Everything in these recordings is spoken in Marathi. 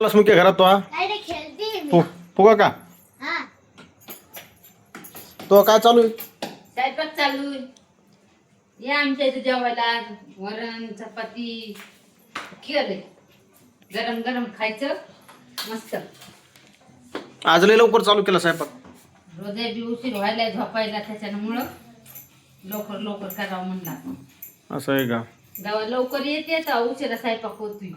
मुख्य घरात तो अरे खेळते मी. फुगा का हा तो काय चालू आहे? स्वयंपाक चालू आहे. या आमच्या इथे जेवायला वरण चपाती केलंय. गरम गरम खायचं मस्त. आज लय लवकर चालू केला स्वयंपाक. रोज बी उशीर व्हायला झोपायला त्याच्यामुळं लवकर लवकर करावं म्हणला. असं आहे का? गावा लवकर येते तर उशिरा स्वयंपाक होतोय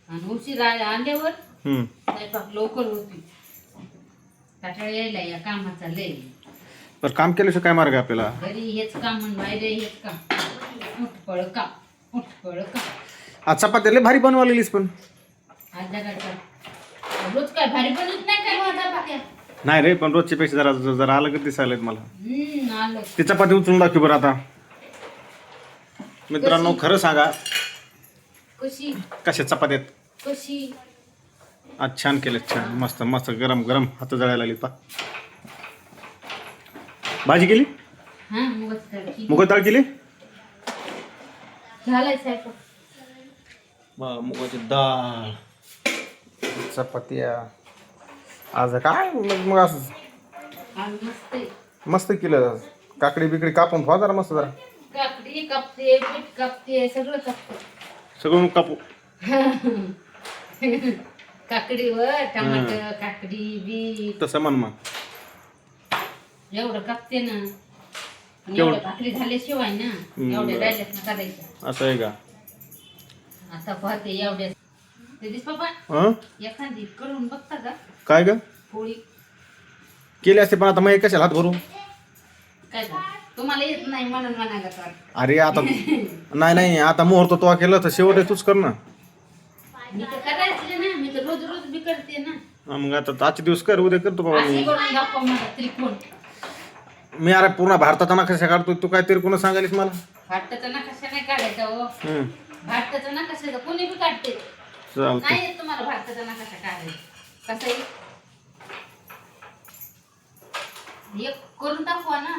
आणि उशिरा आल्यावर स्वयंपाक लवकर होतोय. कंटाळा यायला या कामाचा लय. तर काम केल्याशिवाय काय मार्ग आहे आपल्याला? घरी हेच काम आणि बाहेर हेच काम. उठपळ काम उठपळ काम. आज चपात्या लय भारी बनवलेलीस पण. आज जगाचा रोज काय भारी बनत नाही काय माझा पाक्या. नाही रे, पण रोजच्या पेक्षा जरा जरा अलग दिसायला मला. आलं ती चपाती उचलून दाखव बरं आता. मित्रांनो खरं सांगा, कशी कशा चपात्यात कशी आज छान केले, छान मस्त मस्त गरम गरम हात जळायला लागली. पा भाजी केली, हा मुगाची डाळ केली. मुगाची डाळ केली, झालाय स्वयंपाक. मुगाची डाळ चपात्या. आज काय मग असं आज मस्त आहे. मस्त केलं. आज काकडी बिकडी कापून ठेवा जरा मस्त जरा. काकडी कापते पीठ कापते सगळं कापते. सगळं कापू. काकडीवर टमाटर काकडी बीट तसं म्हण मग. एवढं कापते ना. आणि केवढं? एवढं भाकरी झाल्याशिवाय ना एवढ्या राहिल्यात ना करायच्या. असं आहे का? आता पाहते एवढ्या ते दिस पप्पा हं? एखादी करून बघता का काय ग पोळी. केली असते पण आता मग कशाला हात भरू? काय झालं? तुम्हाला येत नाही म्हणून म्हणायला तर अरे आता नाही नाही, आता मुहूर्त तो केलं तर शेवट तूच कर ना. मी तर करायचे ना. मी तर रोज रोज बी करते ना. हा, मग आता आजचे दिवस कर, उद्या करतो बाबा अशी मी. करून दाखव मला त्रिकोण. मी अरे पूर्ण भारताचा नकाशा काढतो, तू काय तरी कोणा सांगायलीस मला. भारताचा नकाशा नाही काढायचा हो. हम्म, भारताचा नकाशा तर कोणी बी काढते. चालतंय. नाही येत तुम्हाला भारताचा नकाशा काढायचा. कसं आहे एक करून दाखवा ना.